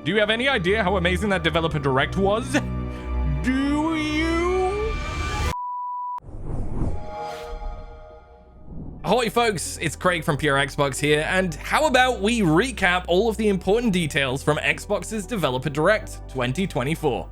Do you have any idea how amazing that developer direct was? Do you? Ahoy folks, it's Craig from Pure Xbox here, and how about we recap all of the important details from Xbox's Developer Direct 2024.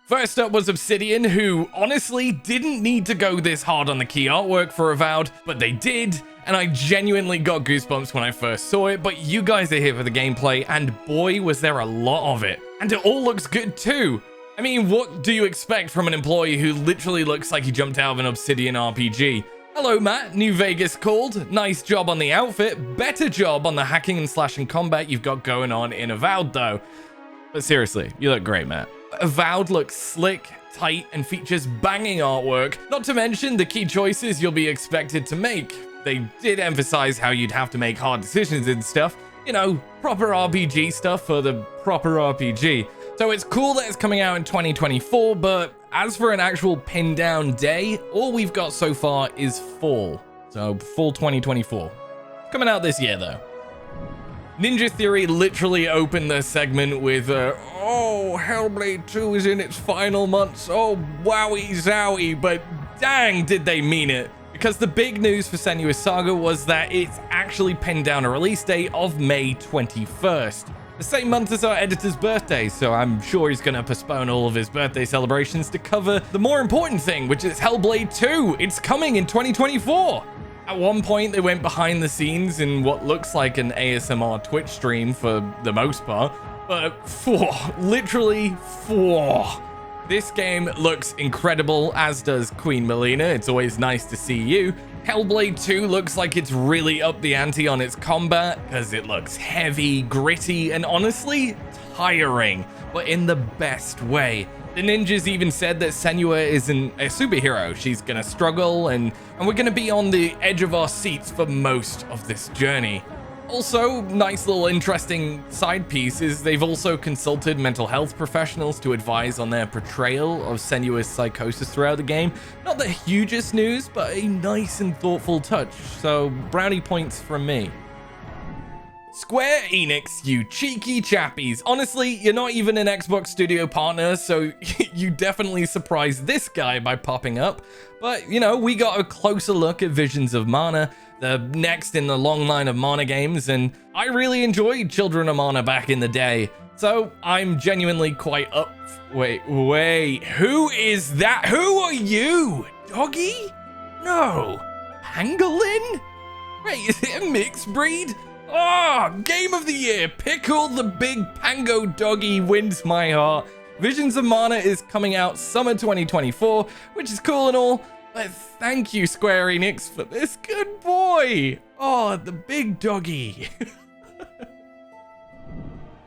First up was Obsidian, who honestly didn't need to go this hard on the key artwork for Avowed, but they did, and I genuinely got goosebumps when I first saw it. But you guys are here for the gameplay, and boy was there a lot of it. And it all looks good too. I mean, what do you expect from an employee who literally looks like he jumped out of an Obsidian RPG? Hello Matt, New Vegas called. Nice job on the outfit, better job on the hacking and slashing combat you've got going on in Avowed though. But seriously, you look great, Matt. Avowed looks slick, tight, and features banging artwork, not to mention the key choices you'll be expected to make. They did emphasize how you'd have to make hard decisions and stuff, you know, proper RPG stuff for the proper RPG. So it's cool that it's coming out in 2024, but as for an actual pinned down day, all we've got so far is fall. So fall 2024. Coming out this year though. Ninja Theory literally opened their segment with, oh, Hellblade 2 is in its final months, oh, wowie zowie, but dang did they mean it. Because the big news for Senua Saga was that it's actually pinned down a release date of May 21st. The same month as our editor's birthday, so I'm sure he's gonna postpone all of his birthday celebrations to cover the more important thing, which is Hellblade 2. It's coming in 2024. At one point, they went behind the scenes in what looks like an ASMR Twitch stream for the most part, but literally. This game looks incredible, as does Queen Melina. It's always nice to see you. Hellblade 2 looks like it's really upped the ante on its combat, because it looks heavy, gritty, and honestly, tiring, but in the best way. The ninjas even said that Senua isn't a superhero. She's gonna struggle, and we're gonna be on the edge of our seats for most of this journey. Also, nice little interesting side piece is they've also consulted mental health professionals to advise on their portrayal of Senua's psychosis throughout the game. Not the hugest news, but a nice and thoughtful touch, so brownie points from me. Square Enix, you cheeky chappies. Honestly, you're not even an Xbox Studio partner, so you definitely surprised this guy by popping up. But, you know, we got a closer look at Visions of Mana, the next in the long line of Mana games, and I really enjoyed Children of Mana back in the day. So I'm genuinely quite up. Wait, who is that? Who are you? Doggy? No. Pangolin? Wait, is it a mixed breed? Oh, game of the year, Pickle the Big Pango Doggy wins my heart. Visions of Mana is coming out summer 2024, which is cool and all, but thank you Square Enix for this good boy. Oh, the big doggy.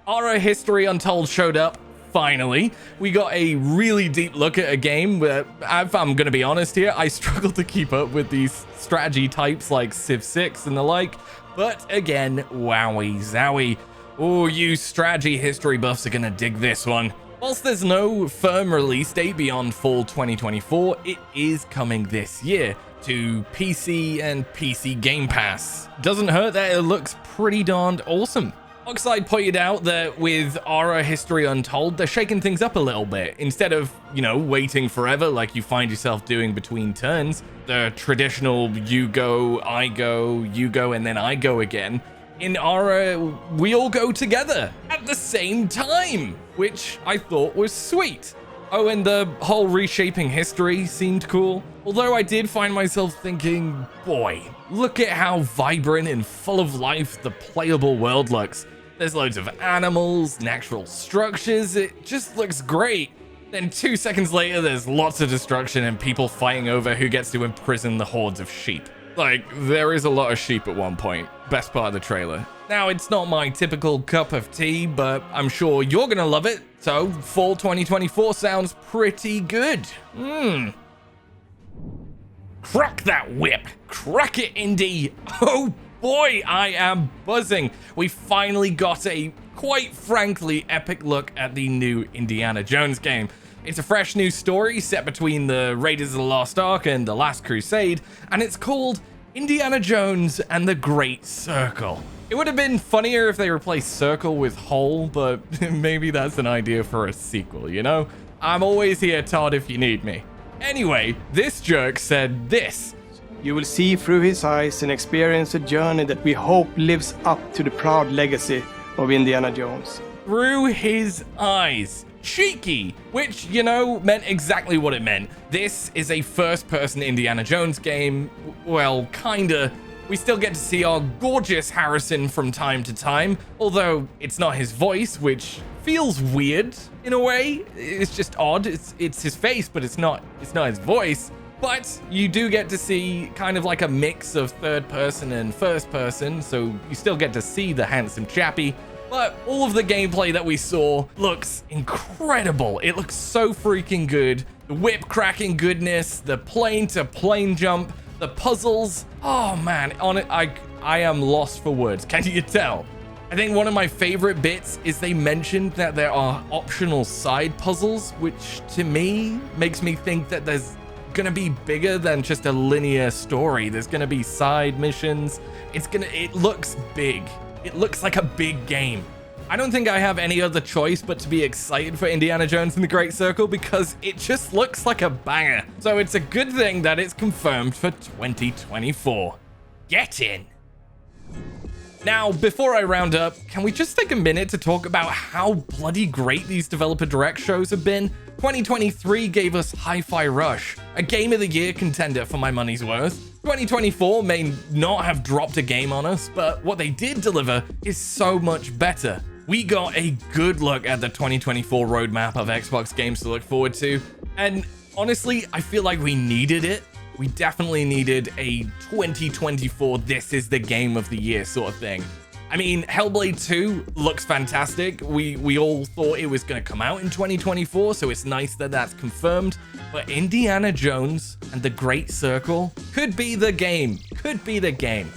Ara History Untold showed up. Finally, we got a really deep look at a game where, if I'm gonna be honest here, I struggle to keep up with these strategy types like Civ 6 and the like. But again, wowie zowie. Oh, you strategy history buffs are gonna dig this one. Whilst there's no firm release date beyond fall 2024, it is coming this year to PC and PC Game Pass. Doesn't hurt that it looks pretty darned awesome. Oxide pointed out that with Ara History Untold, they're shaking things up a little bit. Instead of, you know, waiting forever like you find yourself doing between turns, the traditional you go, you go, and then I go again. In Ara, we all go together at the same time, which I thought was sweet. Oh, and the whole reshaping history seemed cool. Although I did find myself thinking, boy, look at how vibrant and full of life the playable world looks. There's loads of animals, natural structures, it just looks great. Then 2 seconds later, there's lots of destruction and people fighting over who gets to imprison the hordes of sheep. Like, there is a lot of sheep at one point. Best part of the trailer. Now, it's not my typical cup of tea, but I'm sure you're gonna love it. So, fall 2024 sounds pretty good. Crack that whip. Crack it, Indy. Oh boy, I am buzzing. We finally got a, quite frankly, epic look at the new Indiana Jones game. It's a fresh new story set between the Raiders of the Lost Ark and the Last Crusade, and it's called Indiana Jones and the Great Circle. It would have been funnier if they replaced circle with hole, but maybe that's an idea for a sequel, you know? I'm always here, Todd, if you need me. Anyway, this jerk said this. You will see through his eyes and experience a journey that we hope lives up to the proud legacy of Indiana Jones. Through his eyes. Cheeky, which, you know, meant exactly what it meant. This is a first-person Indiana Jones game. Well, kinda. We still get to see our gorgeous Harrison from time to time, although it's not his voice, which feels weird in a way. It's just odd. It's his face, but it's not his voice. But you do get to see kind of like a mix of third person and first person, so you still get to see the handsome chappie. But all of the gameplay that we saw looks incredible. It looks so freaking good. The whip cracking goodness, the plane to plane jump, the puzzles. Oh man, on it, I am lost for words. Can you tell? I think one of my favorite bits is they mentioned that there are optional side puzzles, which to me makes me think that there's gonna be bigger than just a linear story. There's gonna be side missions. It looks big. It looks like a big game. I don't think I have any other choice but to be excited for Indiana Jones and the Great Circle because it just looks like a banger. So it's a good thing that it's confirmed for 2024. Get in. Now, before I round up, can we just take a minute to talk about how bloody great these Developer Direct shows have been? 2023 gave us Hi-Fi Rush, a Game of the Year contender for my money's worth. 2024 may not have dropped a game on us, but what they did deliver is so much better. We got a good look at the 2024 roadmap of Xbox games to look forward to, and honestly, I feel like we needed it. We definitely needed a 2024 this is the game of the year sort of thing. I mean, Hellblade 2 looks fantastic. We all thought it was going to come out in 2024, so it's nice that that's confirmed. But Indiana Jones and the Great Circle could be the game. Could be the game.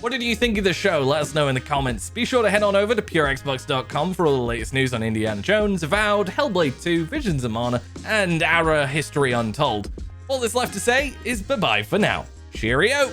What did you think of the show? Let us know in the comments. Be sure to head on over to purexbox.com for all the latest news on Indiana Jones, Avowed, Hellblade 2, Visions of Mana, and Ara History Untold. All that's left to say is bye-bye for now. Cheerio!